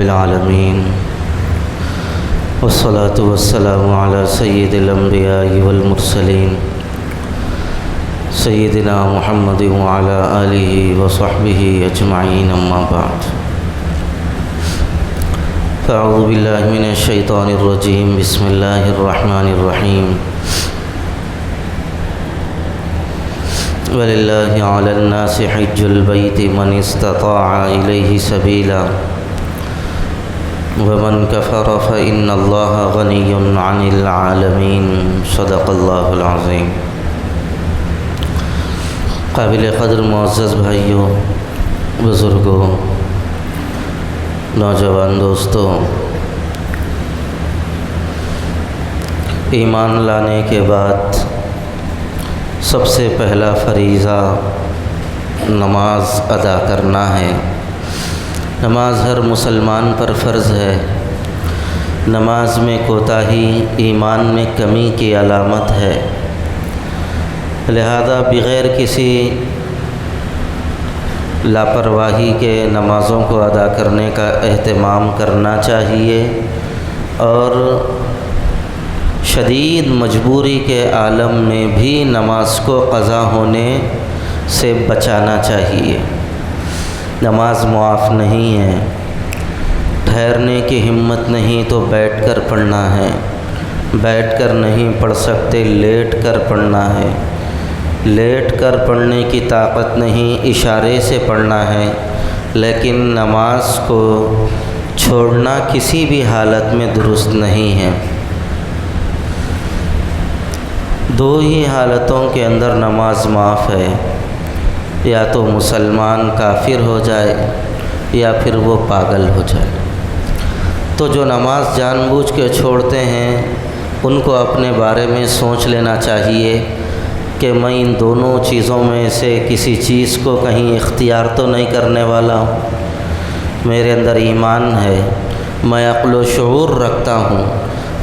العالمين والصلاة والسلام على سيد الأنبياء والمرسلين سيدنا محمد وعلى آله وصحبه أجمعين أما بعد فأعوذ بالله من الشيطان الرجيم بسم الله الرحمن الرحيم وَلِلَّهِ عَلَى النَّاسِ حِجُّ الْبَيْتِ مَنِ اسْتَطَاعَ إِلَيْهِ سَبِيلًا وَمَنْ كَفَرَ فَإِنَّ اللَّهَ غَنِيٌّ عَنِ الْعَالَمِينَ صدق اللہ العظیم۔ قابل قدر معزز بھائیوں، بزرگوں، نوجوان دوستوں، ایمان لانے کے بعد سب سے پہلا فریضہ نماز ادا کرنا ہے۔ نماز ہر مسلمان پر فرض ہے۔ نماز میں کوتاہی ایمان میں کمی کی علامت ہے، لہذا بغیر کسی لاپرواہی کے نمازوں کو ادا کرنے کا اہتمام کرنا چاہیے اور شدید مجبوری کے عالم میں بھی نماز کو قضا ہونے سے بچانا چاہیے۔ نماز معاف نہیں ہے، ٹھہرنے کی ہمت نہیں تو بیٹھ کر پڑھنا ہے، بیٹھ کر نہیں پڑھ سکتے لیٹ کر پڑھنا ہے، لیٹ کر پڑھنے کی طاقت نہیں اشارے سے پڑھنا ہے، لیکن نماز کو چھوڑنا کسی بھی حالت میں درست نہیں ہے۔ دو ہی حالتوں کے اندر نماز معاف ہے، یا تو مسلمان کافر ہو جائے یا پھر وہ پاگل ہو جائے۔ تو جو نماز جان بوجھ کے چھوڑتے ہیں ان کو اپنے بارے میں سوچ لینا چاہیے کہ میں ان دونوں چیزوں میں سے کسی چیز کو کہیں اختیار تو نہیں کرنے والا ہوں۔ میرے اندر ایمان ہے، میں عقل و شعور رکھتا ہوں،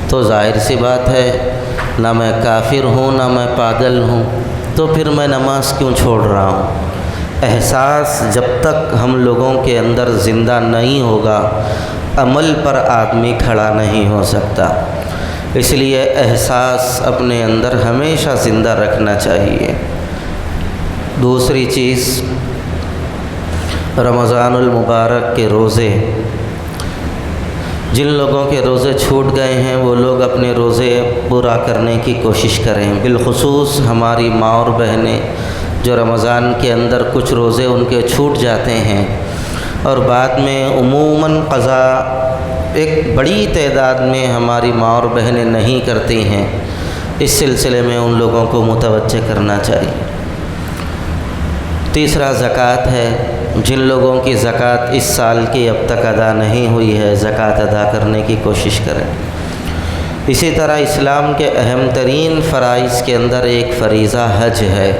تو ظاہر سی بات ہے نہ میں کافر ہوں نہ میں پاگل ہوں، تو پھر میں نماز کیوں چھوڑ رہا ہوں؟ احساس جب تک ہم لوگوں کے اندر زندہ نہیں ہوگا، عمل پر آدمی کھڑا نہیں ہو سکتا۔ اس لیے احساس اپنے اندر ہمیشہ زندہ رکھنا چاہیے۔ دوسری چیز، رمضان المبارک کے روزے، جن لوگوں کے روزے چھوٹ گئے ہیں وہ لوگ اپنے روزے پورا کرنے کی کوشش کریں۔ بالخصوص ہماری ماں اور بہنیں جو رمضان کے اندر کچھ روزے ان کے چھوٹ جاتے ہیں اور بعد میں عموماً قضا ایک بڑی تعداد میں ہماری ماں اور بہنیں نہیں کرتی ہیں، اس سلسلے میں ان لوگوں کو متوجہ کرنا چاہیے۔ تیسرا زکوٰۃ ہے، جن لوگوں کی زکوٰۃ اس سال کی اب تک ادا نہیں ہوئی ہے زکوٰۃ ادا کرنے کی کوشش کریں۔ اسی طرح اسلام کے اہم ترین فرائض کے اندر ایک فریضہ حج ہے۔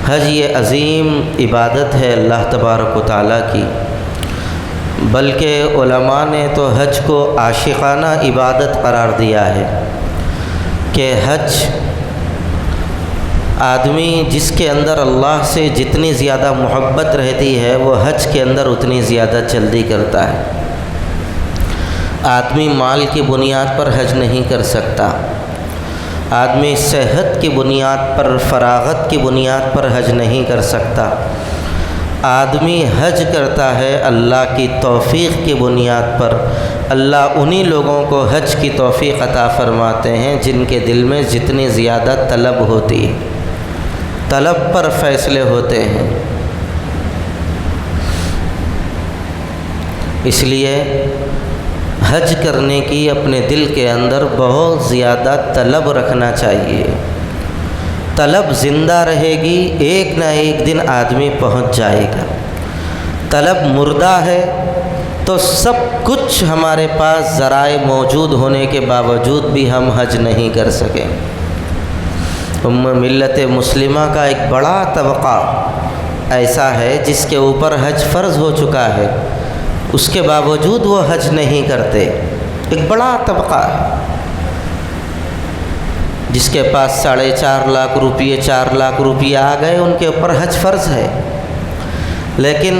حج یہ عظیم عبادت ہے اللہ تبارک و تعالیٰ کی، بلکہ علماء نے تو حج کو عاشقانہ عبادت قرار دیا ہے کہ حج آدمی جس کے اندر اللہ سے جتنی زیادہ محبت رہتی ہے وہ حج کے اندر اتنی زیادہ جلدی کرتا ہے۔ آدمی مال کی بنیاد پر حج نہیں کر سکتا، آدمی صحت کی بنیاد پر، فراغت کی بنیاد پر حج نہیں کر سکتا۔ آدمی حج کرتا ہے اللہ کی توفیق کی بنیاد پر۔ اللہ انہی لوگوں کو حج کی توفیق عطا فرماتے ہیں جن کے دل میں جتنی زیادہ طلب ہوتی ہے، طلب پر فیصلے ہوتے ہیں۔ اس لیے حج کرنے کی اپنے دل کے اندر بہت زیادہ طلب رکھنا چاہیے۔ طلب زندہ رہے گی، ایک نہ ایک دن آدمی پہنچ جائے گا۔ طلب مردہ ہے تو سب کچھ ہمارے پاس ذرائع موجود ہونے کے باوجود بھی ہم حج نہیں کر سکیں۔ ملت مسلمہ کا ایک بڑا طبقہ ایسا ہے جس کے اوپر حج فرض ہو چکا ہے، اس کے باوجود وہ حج نہیں کرتے۔ ایک بڑا طبقہ ہے جس کے پاس 4.5 لاکھ روپیے 4 لاکھ روپیے آ گئے، ان کے اوپر حج فرض ہے، لیکن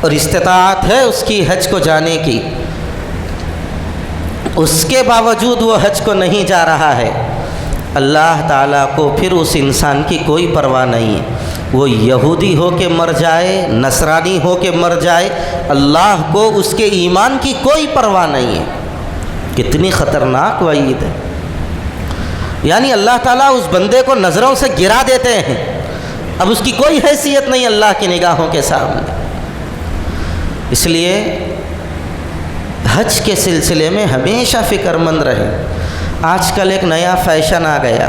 اور استطاعت ہے اس کی حج کو جانے کی، اس کے باوجود وہ حج کو نہیں جا رہا ہے، اللہ تعالیٰ کو پھر اس انسان کی کوئی پرواہ نہیں ہے، وہ یہودی ہو کے مر جائے، نصرانی ہو کے مر جائے، اللہ کو اس کے ایمان کی کوئی پرواہ نہیں ہے۔ کتنی خطرناک وعید ہے، یعنی اللہ تعالیٰ اس بندے کو نظروں سے گرا دیتے ہیں، اب اس کی کوئی حیثیت نہیں اللہ کی نگاہوں کے سامنے۔ اس لیے حج کے سلسلے میں ہمیشہ فکر مند رہیں۔ آج کل ایک نیا فیشن آ گیا،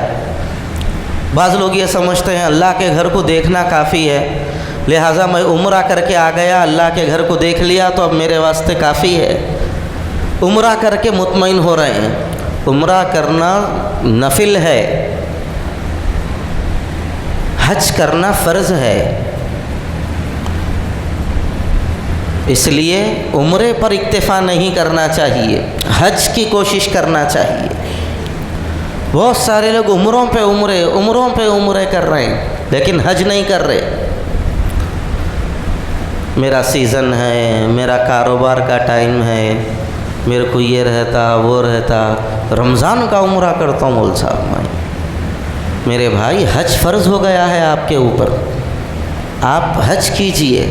بعض لوگ یہ سمجھتے ہیں اللہ کے گھر کو دیکھنا کافی ہے، لہٰذا میں عمرہ کر کے آ گیا، اللہ کے گھر کو دیکھ لیا تو اب میرے واسطے کافی ہے، عمرہ کر کے مطمئن ہو رہے ہیں۔ عمرہ کرنا نفل ہے، حج کرنا فرض ہے، اس لیے عمرے پر اکتفا نہیں کرنا چاہیے، حج کی کوشش کرنا چاہیے۔ بہت سارے لوگ عمروں پہ عمرے کر رہے ہیں لیکن حج نہیں کر رہے۔ میرا سیزن ہے، میرا کاروبار کا ٹائم ہے، میرے کو یہ رہتا وہ رہتا، رمضان کا عمرہ کرتا ہوں مول صاحب میں۔ میرے بھائی حج فرض ہو گیا ہے آپ کے اوپر، آپ حج کیجئے۔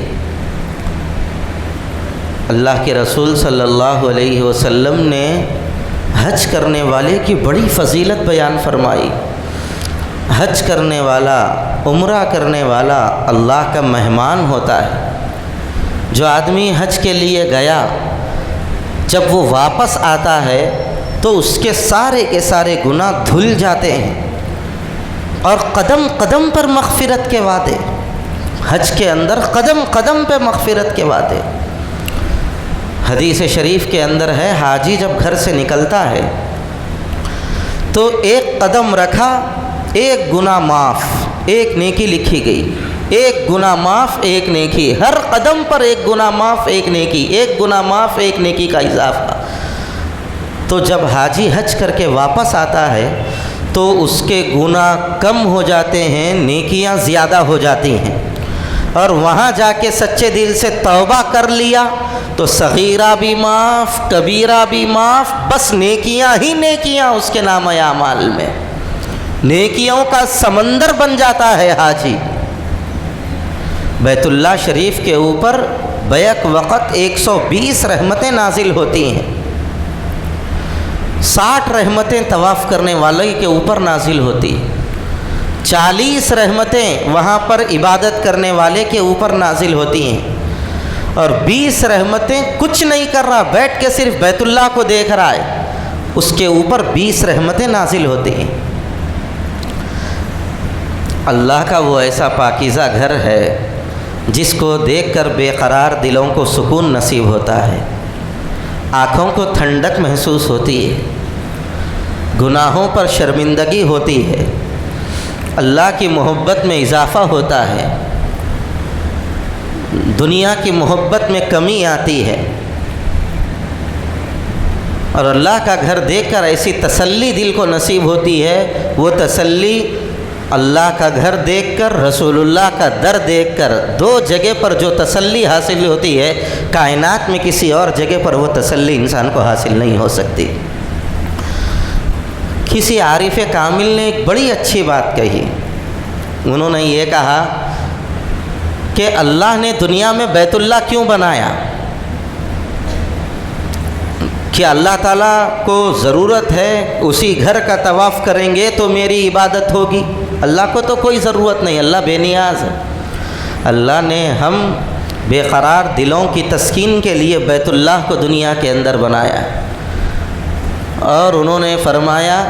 اللہ کے رسول صلی اللہ علیہ وسلم نے حج کرنے والے کی بڑی فضیلت بیان فرمائی۔ حج کرنے والا، عمرہ کرنے والا اللہ کا مہمان ہوتا ہے۔ جو آدمی حج کے لیے گیا، جب وہ واپس آتا ہے تو اس کے سارے گناہ دھل جاتے ہیں، اور قدم قدم پر مغفرت کے وعدے، حج کے اندر قدم قدم پہ مغفرت کے وعدے۔ حدیث شریف کے اندر ہے، حاجی جب گھر سے نکلتا ہے تو ایک قدم رکھا، ایک گناہ معاف، ایک نیکی لکھی گئی، ایک گناہ معاف ایک نیکی، ہر قدم پر ایک گناہ معاف ایک نیکی، ایک گناہ معاف ایک نیکی کا اضافہ۔ تو جب حاجی حج کر کے واپس آتا ہے تو اس کے گناہ کم ہو جاتے ہیں، نیکیاں زیادہ ہو جاتی ہیں، اور وہاں جا کے سچے دل سے توبہ کر لیا تو صغیرہ بھی معاف، کبیرہ بھی معاف، بس نیکیاں ہی نیکیاں اس کے نام اعمال میں، نیکیوں کا سمندر بن جاتا ہے حاجی۔ بیت اللہ شریف کے اوپر بیک وقت 120 رحمتیں نازل ہوتی ہیں، 60 رحمتیں طواف کرنے والے کے اوپر نازل ہوتی ہیں، 40 رحمتیں وہاں پر عبادت کرنے والے کے اوپر نازل ہوتی ہیں، اور 20 رحمتیں کچھ نہیں کر رہا، بیٹھ کے صرف بیت اللہ کو دیکھ رہا ہے، اس کے اوپر 20 رحمتیں نازل ہوتی ہیں۔ اللہ کا وہ ایسا پاکیزہ گھر ہے جس کو دیکھ کر بے قرار دلوں کو سکون نصیب ہوتا ہے، آنکھوں کو ٹھنڈک محسوس ہوتی ہے، گناہوں پر شرمندگی ہوتی ہے، اللہ کی محبت میں اضافہ ہوتا ہے، دنیا کی محبت میں کمی آتی ہے، اور اللہ کا گھر دیکھ کر ایسی تسلی دل کو نصیب ہوتی ہے۔ وہ تسلی اللہ کا گھر دیکھ کر، رسول اللہ کا در دیکھ کر، دو جگہ پر جو تسلی حاصل ہوتی ہے، کائنات میں کسی اور جگہ پر وہ تسلی انسان کو حاصل نہیں ہو سکتی۔ کسی عارف کامل نے ایک بڑی اچھی بات کہی، انہوں نے یہ کہا کہ اللہ نے دنیا میں بیت اللہ کیوں بنایا؟ کیا اللہ تعالیٰ کو ضرورت ہے اسی گھر کا طواف کریں گے تو میری عبادت ہوگی؟ اللہ کو تو کوئی ضرورت نہیں، اللہ بے نیاز ہے۔ اللہ نے ہم بے قرار دلوں کی تسکین کے لیے بیت اللہ کو دنیا کے اندر بنایا، اور انہوں نے فرمایا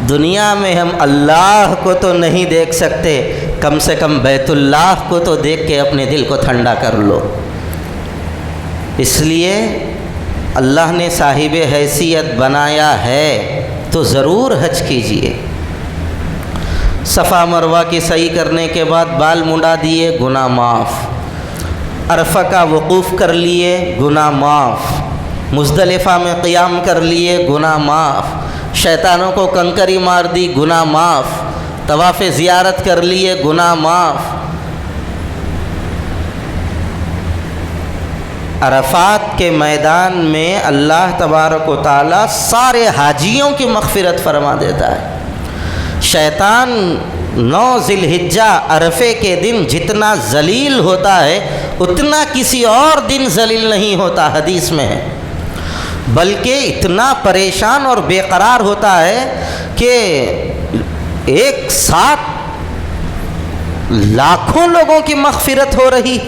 دنیا میں ہم اللہ کو تو نہیں دیکھ سکتے، کم سے کم بیت اللہ کو تو دیکھ کے اپنے دل کو ٹھنڈا کر لو۔ اس لیے اللہ نے صاحب حیثیت بنایا ہے تو ضرور حج کیجئے۔ صفا مروہ کی صحیح کرنے کے بعد بال منڈا دیے، گناہ معاف، عرفہ کا وقوف کر لیے، گناہ معاف، مزدلفہ میں قیام کر لیے، گناہ معاف، شیطانوں کو کنکری مار دی، گناہ معاف، طواف زیارت کر لیے، گناہ معاف۔ عرفات کے میدان میں اللہ تبارک و تعالیٰ سارے حاجیوں کی مغفرت فرما دیتا ہے۔ شیطان 9 ذی الحجہ عرفے کے دن جتنا ذلیل ہوتا ہے اتنا کسی اور دن ذلیل نہیں ہوتا، حدیث میں ہے، بلکہ اتنا پریشان اور بے قرار ہوتا ہے کہ ایک ساتھ لاکھوں لوگوں کی مغفرت ہو رہی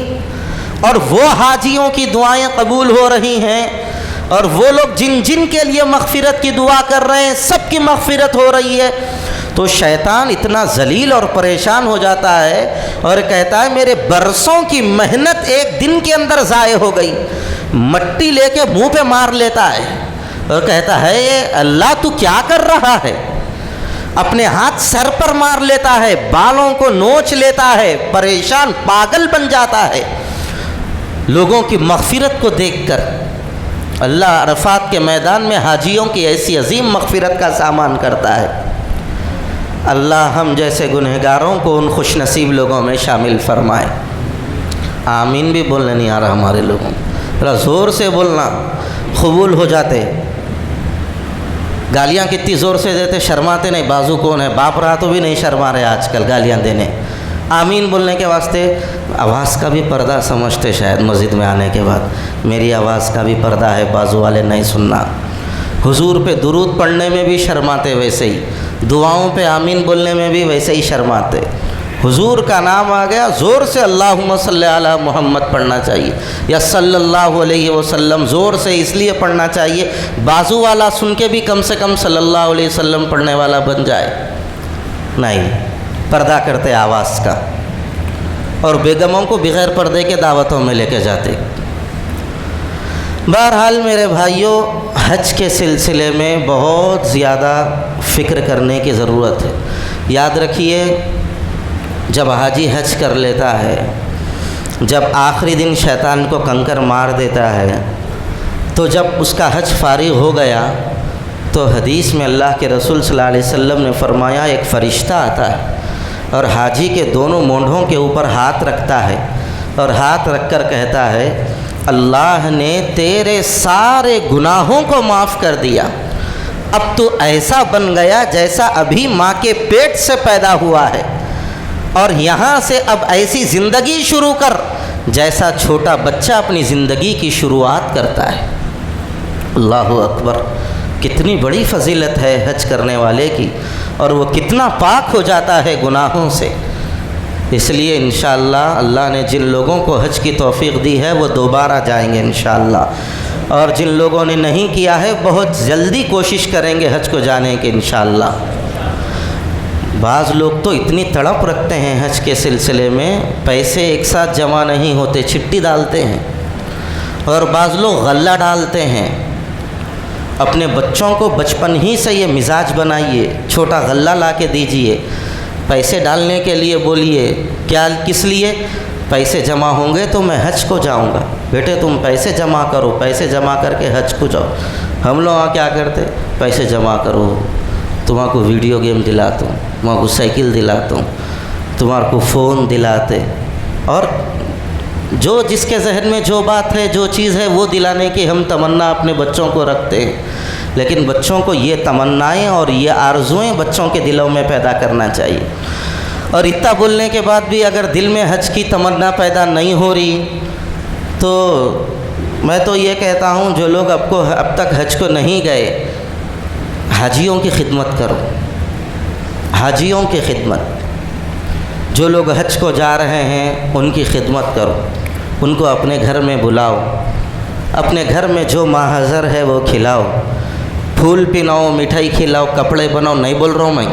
اور وہ حاجیوں کی دعائیں قبول ہو رہی ہیں، اور وہ لوگ جن جن کے لیے مغفرت کی دعا کر رہے ہیں سب کی مغفرت ہو رہی ہے۔ تو شیطان اتنا ذلیل اور پریشان ہو جاتا ہے اور کہتا ہے میرے برسوں کی محنت ایک دن کے اندر ضائع ہو گئی، مٹی لے کے منہ پہ مار لیتا ہے اور کہتا ہے اللہ تو کیا کر رہا ہے، اپنے ہاتھ سر پر مار لیتا ہے، بالوں کو نوچ لیتا ہے، پریشان پاگل بن جاتا ہے لوگوں کی مغفرت کو دیکھ کر۔ اللہ عرفات کے میدان میں حاجیوں کی ایسی عظیم مغفرت کا سامان کرتا ہے۔ اللہ ہم جیسے گنہگاروں کو ان خوش نصیب لوگوں میں شامل فرمائے۔ آمین بھی بولنے نہیں آ رہا ہمارے لوگوں کو، ذرا زور سے بولنا، قبول ہو جاتے۔ گالیاں کتنی زور سے دیتے، شرماتے نہیں، بازو کون ہے، باپ رہا تو بھی نہیں شرما رہے آج کل گالیاں دینے۔ آمین بولنے کے واسطے آواز کا بھی پردہ سمجھتے شاید مسجد میں آنے کے بعد، میری آواز کا بھی پردہ ہے، بازو والے نہیں سننا۔ حضور پہ درود پڑھنے میں بھی شرماتے، ویسے ہی دعاؤں پہ آمین بولنے میں بھی ویسے ہی شرماتے۔ حضور کا نام آ گیا زور سے اللہم صلی علی محمد پڑھنا چاہیے، یا صلی اللہ علیہ وسلم زور سے اس لیے پڑھنا چاہیے بازو والا سن کے بھی کم سے کم صلی اللہ علیہ وسلم پڑھنے والا بن جائے۔ نہیں، پردہ کرتے آواز کا، اور بیگموں کو بغیر پردے کے دعوتوں میں لے کے جاتے۔ بہرحال میرے بھائیوں، حج کے سلسلے میں بہت زیادہ فکر کرنے کی ضرورت ہے۔ یاد رکھیے، جب حاجی حج کر لیتا ہے، جب آخری دن شیطان کو کنکر مار دیتا ہے، تو جب اس کا حج فارغ ہو گیا تو حدیث میں اللہ کے رسول صلی اللہ علیہ وسلم نے فرمایا ایک فرشتہ آتا ہے اور حاجی کے دونوں مونڈھوں کے اوپر ہاتھ رکھتا ہے اور ہاتھ رکھ کر کہتا ہے اللہ نے تیرے سارے گناہوں کو معاف کر دیا، اب تو ایسا بن گیا جیسا ابھی ماں کے پیٹ سے پیدا ہوا ہے، اور یہاں سے اب ایسی زندگی شروع کر جیسا چھوٹا بچہ اپنی زندگی کی شروعات کرتا ہے۔ اللہ اکبر، کتنی بڑی فضیلت ہے حج کرنے والے کی، اور وہ کتنا پاک ہو جاتا ہے گناہوں سے۔ اس لیے انشاءاللہ اللہ نے جن لوگوں کو حج کی توفیق دی ہے وہ دوبارہ جائیں گے انشاءاللہ، اور جن لوگوں نے نہیں کیا ہے بہت جلدی کوشش کریں گے حج کو جانے کی انشاءاللہ۔ بعض لوگ تو اتنی تڑپ رکھتے ہیں حج کے سلسلے میں، پیسے ایک ساتھ جمع نہیں ہوتے، چٹھی ڈالتے ہیں، اور بعض لوگ غلہ ڈالتے ہیں۔ اپنے بچوں کو بچپن ہی سے یہ مزاج بنائیے، چھوٹا غلہ لا کے دیجئے، پیسے ڈالنے کے لیے بولیے، کیا کس لیے؟ پیسے جمع ہوں گے تو میں حج کو جاؤں گا، بیٹے تم پیسے جمع کرو، پیسے جمع کر کے حج کو جاؤ۔ ہم لوگ کیا کرتے؟ پیسے جمع کرو، تمہارے کو ویڈیو گیم دلاتا ہوں، تمہارے کو سائیکل دلاتا ہوں، تمہارے کو فون دلاتے، اور جو جس کے ذہن میں جو بات ہے، جو چیز ہے وہ دلانے کی ہم تمنا اپنے بچوں کو رکھتے ہیں۔ لیکن بچوں کو یہ تمنائیں اور یہ آرزوئیں بچوں کے دلوں میں پیدا کرنا چاہیے۔ اور اتنا بولنے کے بعد بھی اگر دل میں حج کی تمنا پیدا نہیں ہو رہی تو میں تو یہ کہتا ہوں جو لوگ اب تک حج کو نہیں گئے، حاجیوں کی خدمت کرو، حاجیوں کی خدمت۔ جو لوگ حج کو جا رہے ہیں ان کی خدمت کرو، ان کو اپنے گھر میں بلاؤ، اپنے گھر میں جو ماحضر ہے وہ کھلاؤ، پھول پناؤ، مٹھائی کھلاؤ، کپڑے بناؤ، نہیں بول رہا ہوں میں،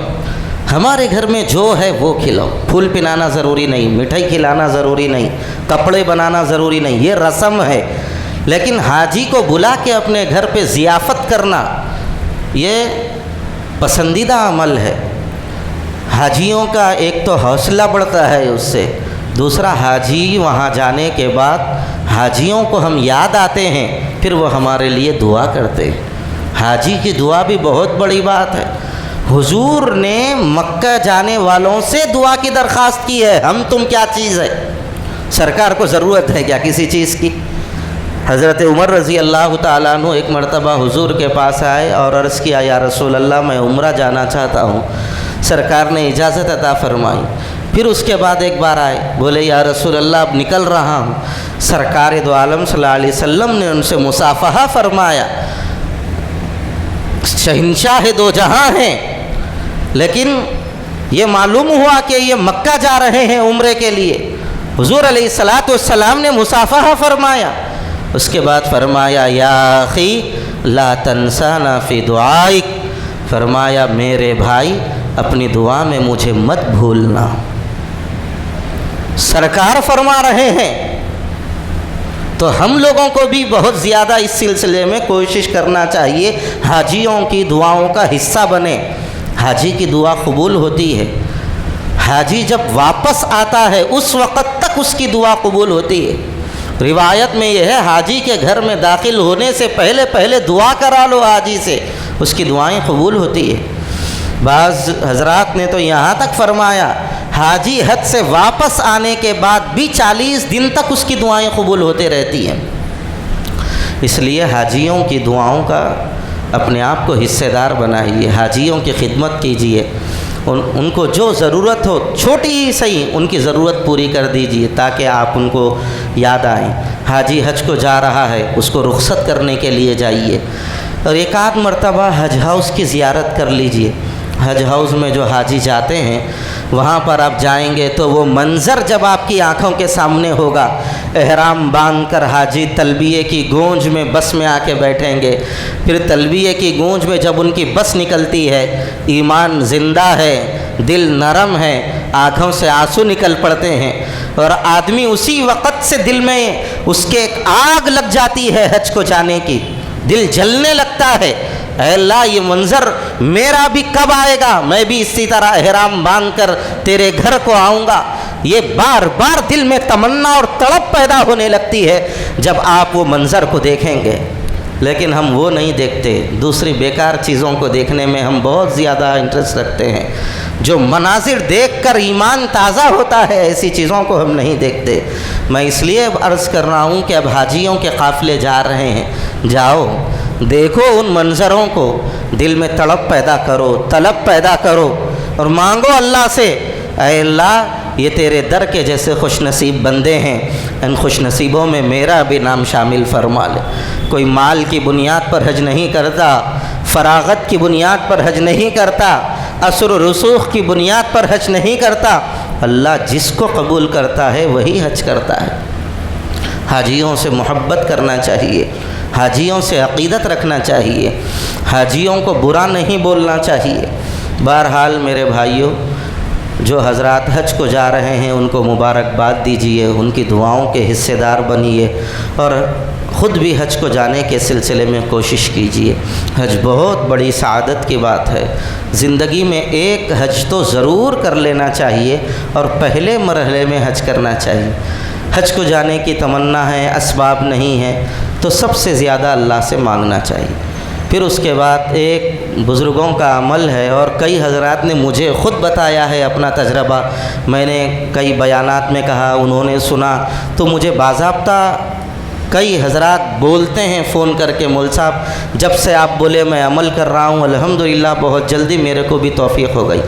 ہمارے گھر میں جو ہے وہ کھلاؤ۔ پھول پنانا ضروری نہیں، مٹھائی کھلانا ضروری نہیں، کپڑے بنانا ضروری نہیں، یہ رسم ہے۔ لیکن حاجی کو بلا کے اپنے گھر پہ ضیافت کرنا یہ پسندیدہ عمل ہے۔ حاجیوں کا ایک تو حوصلہ بڑھتا ہے اس سے، دوسرا حاجی وہاں جانے کے بعد حاجیوں کو ہم یاد آتے ہیں، پھر وہ ہمارے لیے دعا کرتے ہیں۔ حاجی کی دعا بھی بہت بڑی بات ہے۔ حضور نے مکہ جانے والوں سے دعا کی درخواست کی ہے، ہم تم کیا چیز ہے؟ سرکار کو ضرورت ہے کیا کسی چیز کی؟ حضرت عمر رضی اللہ تعالیٰ عنہ ایک مرتبہ حضور کے پاس آئے اور عرض کیا یا رسول اللہ میں عمرہ جانا چاہتا ہوں، سرکار نے اجازت عطا فرمائی۔ پھر اس کے بعد ایک بار آئے، بولے یا رسول اللہ اب نکل رہا ہوں، سرکار دو عالم صلی اللہ علیہ وسلم نے ان سے مصافحہ فرمایا، شہنشاہ دو جہاں ہیں، لیکن یہ معلوم ہوا کہ یہ مکہ جا رہے ہیں عمرے کے لیے۔ حضور علیہ الصلاۃ والسلام نے مصافحہ فرمایا، اس کے بعد فرمایا یا اخی لا تنسانا فی دعائک، فرمایا میرے بھائی اپنی دعا میں مجھے مت بھولنا۔ سرکار فرما رہے ہیں تو ہم لوگوں کو بھی بہت زیادہ اس سلسلے میں کوشش کرنا چاہیے، حاجیوں کی دعاؤں کا حصہ بنے۔ حاجی کی دعا قبول ہوتی ہے، حاجی جب واپس آتا ہے اس وقت تک اس کی دعا قبول ہوتی ہے۔ روایت میں یہ ہے حاجی کے گھر میں داخل ہونے سے پہلے دعا کرا لو حاجی سے، اس کی دعائیں قبول ہوتی ہے۔ بعض حضرات نے تو یہاں تک فرمایا حاجی حج سے واپس آنے کے بعد بھی 40 دن تک اس کی دعائیں قبول ہوتے رہتی ہیں۔ اس لیے حاجیوں کی دعاؤں کا اپنے آپ کو حصہ دار بنائیے، حاجیوں کی خدمت کیجیے، ان کو جو ضرورت ہو چھوٹی ہی صحیح ان کی ضرورت پوری کر دیجیے تاکہ آپ ان کو یاد آئیں۔ حاجی حج کو جا رہا ہے، اس کو رخصت کرنے کے لیے جائیے، اور ایک آدھ مرتبہ حج ہاؤس کی زیارت کر لیجیے۔ حج ہاؤس میں جو حاجی جاتے ہیں وہاں پر آپ جائیں گے تو وہ منظر جب آپ کی آنکھوں کے سامنے ہوگا، احرام باندھ کر حاجی تلبیے کی گونج میں بس میں آ کے بیٹھیں گے، پھر تلبیے کی گونج میں جب ان کی بس نکلتی ہے، ایمان زندہ ہے، دل نرم ہے، آنکھوں سے آنسو نکل پڑتے ہیں، اور آدمی اسی وقت سے دل میں اس کے ایک آگ لگ جاتی ہے حج کو جانے کی، دل جلنے لگتا ہے، اے اللہ یہ منظر میرا بھی کب آئے گا، میں بھی اسی طرح احرام باندھ کر تیرے گھر کو آؤں گا۔ یہ بار بار دل میں تمنا اور تڑپ پیدا ہونے لگتی ہے جب آپ وہ منظر کو دیکھیں گے، لیکن ہم وہ نہیں دیکھتے۔ دوسری بیکار چیزوں کو دیکھنے میں ہم بہت زیادہ انٹرسٹ رکھتے ہیں، جو مناظر دیکھ کر ایمان تازہ ہوتا ہے ایسی چیزوں کو ہم نہیں دیکھتے۔ میں اس لیے عرض کر رہا ہوں کہ اب حاجیوں کے قافلے جا رہے ہیں، جاؤ دیکھو ان منظروں کو، دل میں تڑپ پیدا کرو، طلب پیدا کرو، اور مانگو اللہ سے، اے اللہ یہ تیرے در کے جیسے خوش نصیب بندے ہیں، ان خوش نصیبوں میں میرا بھی نام شامل فرما لے۔ کوئی مال کی بنیاد پر حج نہیں کرتا، فراغت کی بنیاد پر حج نہیں کرتا، اثر و رسوخ کی بنیاد پر حج نہیں کرتا، اللہ جس کو قبول کرتا ہے وہی حج کرتا ہے۔ حاجیوں سے محبت کرنا چاہیے، حاجیوں سے عقیدت رکھنا چاہیے، حاجیوں کو برا نہیں بولنا چاہیے۔ بہرحال میرے بھائیوں، جو حضرات حج کو جا رہے ہیں ان کو مبارکباد دیجیے، ان کی دعاؤں کے حصے دار بنیے، اور خود بھی حج کو جانے کے سلسلے میں کوشش کیجیے۔ حج بہت بڑی سعادت کی بات ہے، زندگی میں ایک حج تو ضرور کر لینا چاہیے، اور پہلے مرحلے میں حج کرنا چاہیے۔ حج کو جانے کی تمنا ہے، اسباب نہیں ہے، تو سب سے زیادہ اللہ سے مانگنا چاہیے۔ پھر اس کے بعد ایک بزرگوں کا عمل ہے، اور کئی حضرات نے مجھے خود بتایا ہے اپنا تجربہ، میں نے کئی بیانات میں کہا، انہوں نے سنا، تو مجھے باضابطہ کئی حضرات بولتے ہیں فون کر کے، مول صاحب جب سے آپ بولے میں عمل کر رہا ہوں، الحمدللہ بہت جلدی میرے کو بھی توفیق ہو گئی۔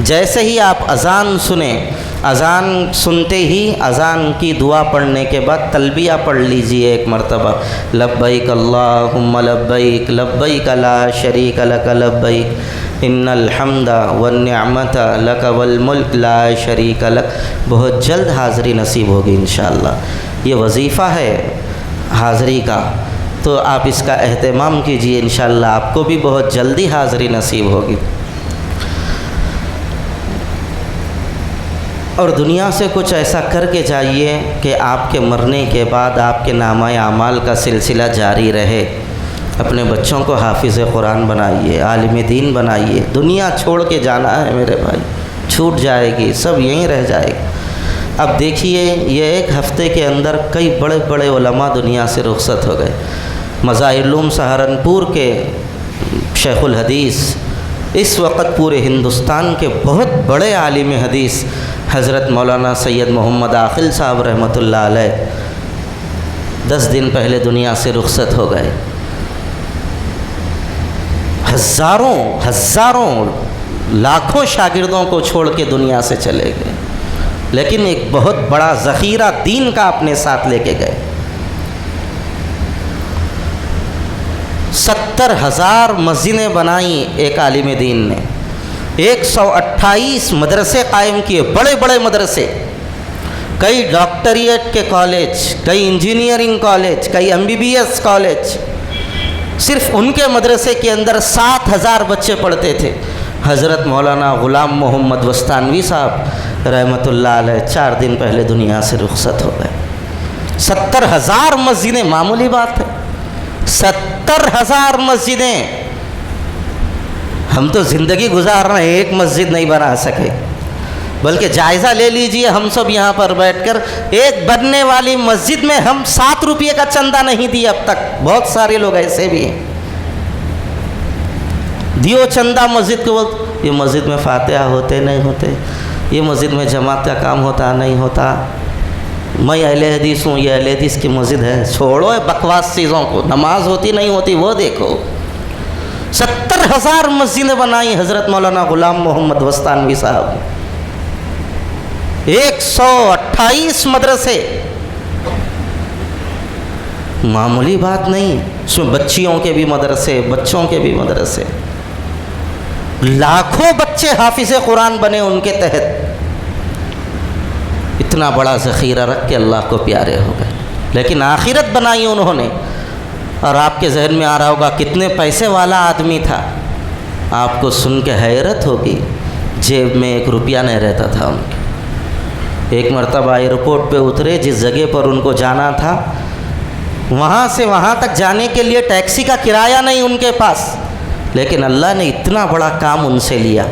جیسے ہی آپ اذان سنیں، اذان سنتے ہی اذان کی دعا پڑھنے کے بعد تلبیہ پڑھ لیجئے ایک مرتبہ، لبیک اللہم لبیک لبیک لا شریک لک لبیک ان الحمد والنعمت لک والملک لا شریک لک۔ بہت جلد حاضری نصیب ہوگی انشاءاللہ۔ یہ وظیفہ ہے حاضری کا، تو آپ اس کا اہتمام کیجئے، انشاءاللہ آپ کو بھی بہت جلدی حاضری نصیب ہوگی۔ اور دنیا سے کچھ ایسا کر کے جائیے کہ آپ کے مرنے کے بعد آپ کے نامہ اعمال کا سلسلہ جاری رہے۔ اپنے بچوں کو حافظ قرآن بنائیے، عالم دین بنائیے۔ دنیا چھوڑ کے جانا ہے میرے بھائی، چھوٹ جائے گی، سب یہیں رہ جائے گی۔ اب دیکھیے یہ ایک ہفتے کے اندر کئی بڑے بڑے علماء دنیا سے رخصت ہو گئے۔ مظاہر العلوم سہارنپور کے شیخ الحدیث، اس وقت پورے ہندوستان کے بہت بڑے عالم حدیث حضرت مولانا سید محمد عاقل صاحب رحمۃ اللہ علیہ 10 دن پہلے دنیا سے رخصت ہو گئے. ہزاروں لاکھوں شاگردوں کو چھوڑ کے دنیا سے چلے گئے، لیکن ایک بہت بڑا ذخیرہ دین کا اپنے ساتھ لے کے گئے. 70,000 مسجدیں بنائیں ایک عالم دین نے، 128 مدرسے قائم کیے، بڑے بڑے مدرسے، کئی ڈاکٹریٹ کے کالج، کئی انجینئرنگ کالج، کئی MBBS کالج. صرف ان کے مدرسے کے اندر 7,000 بچے پڑھتے تھے. حضرت مولانا غلام محمد وستانوی صاحب رحمۃ اللہ علیہ 4 دن پہلے دنیا سے رخصت ہو گئے. 70,000 مسجدیں معمولی بات ہے، 70,000 مسجدیں. ہم تو زندگی گزار رہے ہیں، ایک مسجد نہیں بنا سکے. بلکہ جائزہ لے لیجئے، ہم سب یہاں پر بیٹھ کر ایک بننے والی مسجد میں ہم 7 روپے کا چندہ نہیں دیے اب تک. بہت سارے لوگ ایسے بھی ہیں، دیو چندہ مسجد کو. یہ مسجد میں فاتحہ ہوتے نہیں ہوتے، یہ مسجد میں جماعت کا کام ہوتا نہیں ہوتا، میں اہل حدیث ہوں، یہ اہل حدیث کی مسجد ہے. چھوڑو بکواس چیزوں کو، نماز ہوتی نہیں ہوتی وہ دیکھو. 70,000 مسجدیں بنائی حضرت مولانا غلام محمد وستانوی صاحب. 128 مدرسے، معمولی بات نہیں. اس میں بچیوں کے بھی مدرسے، بچوں کے بھی مدرسے. لاکھوں بچے حافظ قرآن بنے ان کے تحت. اتنا بڑا ذخیرہ رکھ کے اللہ کو پیارے ہو گئے. لیکن آخرت بنائی انہوں نے. اور آپ کے ذہن میں آ رہا ہوگا کتنے پیسے والا آدمی تھا. آپ کو سن کے حیرت ہوگی، جیب میں 1 روپیہ نہیں رہتا تھا ان کے. ایک مرتبہ ایئرپورٹ پہ اترے، جس جگہ پر ان کو جانا تھا وہاں سے وہاں تک جانے کے لیے ٹیکسی کا کرایہ نہیں ان کے پاس. لیکن اللہ نے اتنا بڑا کام ان سے لیا.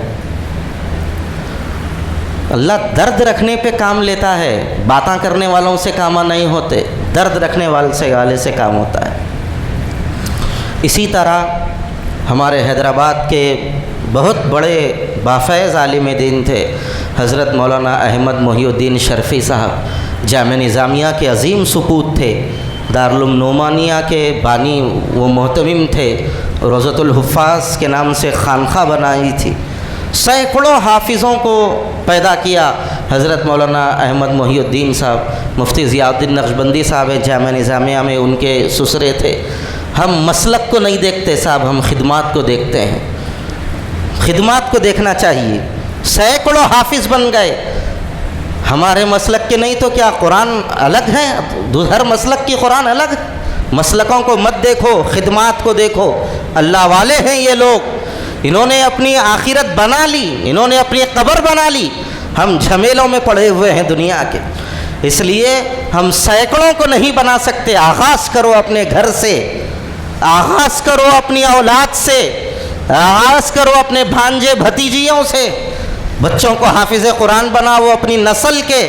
اللہ درد رکھنے پہ کام لیتا ہے، باتاں کرنے والوں سے کام نہیں ہوتے، درد رکھنے والے سے کام ہوتا ہے. اسی طرح ہمارے حیدرآباد کے بہت بڑے بافیض عالم دین تھے حضرت مولانا احمد محی الدین شرفی صاحب. جامعہ نظامیہ کے عظیم سپوت تھے، دارالعلوم نعمانیہ کے بانی و محتمم تھے. روضۃ الحفاظ کے نام سے خانقاہ بنائی تھی. سینکڑوں حافظوں کو پیدا کیا حضرت مولانا احمد محی الدین صاحب. مفتی ضیاء الدین نقشبندی صاحب جامعہ نظامیہ میں ان کے سسرے تھے. ہم مسلک کو نہیں دیکھتے صاحب، ہم خدمات کو دیکھتے ہیں. خدمات کو دیکھنا چاہیے. سینکڑوں حافظ بن گئے. ہمارے مسلک کے نہیں تو کیا قرآن الگ ہے؟ ہر مسلک کی قرآن الگ. مسلکوں کو مت دیکھو، خدمات کو دیکھو. اللہ والے ہیں یہ لوگ، انہوں نے اپنی آخرت بنا لی، انہوں نے اپنی قبر بنا لی. ہم جھمیلوں میں پڑے ہوئے ہیں دنیا کے، اس لیے ہم سینکڑوں کو نہیں بنا سکتے. آغاز کرو اپنے گھر سے، آغاز کرو اپنی اولاد سے، آغاز کرو اپنے بھانجے بھتیجیوں سے. بچوں کو حافظ قرآن بناؤ، اپنی نسل کے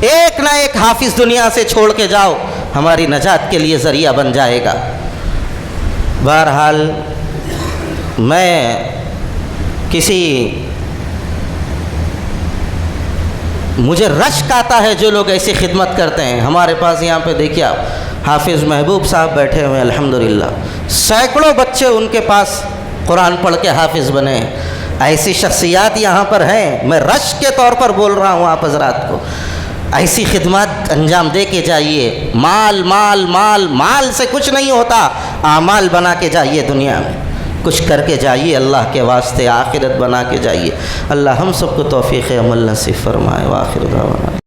ایک نہ ایک حافظ دنیا سے چھوڑ کے جاؤ، ہماری نجات کے لیے ذریعہ بن جائے گا. بہرحال میں مجھے رشک آتا ہے جو لوگ ایسی خدمت کرتے ہیں. ہمارے پاس یہاں پہ دیکھیے آپ حافظ محبوب صاحب بیٹھے ہوئے ہیں الحمدللہ. سینکڑوں بچے ان کے پاس قرآن پڑھ کے حافظ بنے. ایسی شخصیات یہاں پر ہیں، میں رشک کے طور پر بول رہا ہوں آپ حضرات کو. ایسی خدمات انجام دے کے جائیے. مال مال مال مال سے کچھ نہیں ہوتا. اعمال بنا کے جائیے، دنیا میں کچھ کر کے جائیے، اللہ کے واسطے آخرت بنا کے جائیے. اللہ ہم سب کو توفیق عمل نصیب فرمائے. وآخر دعوانا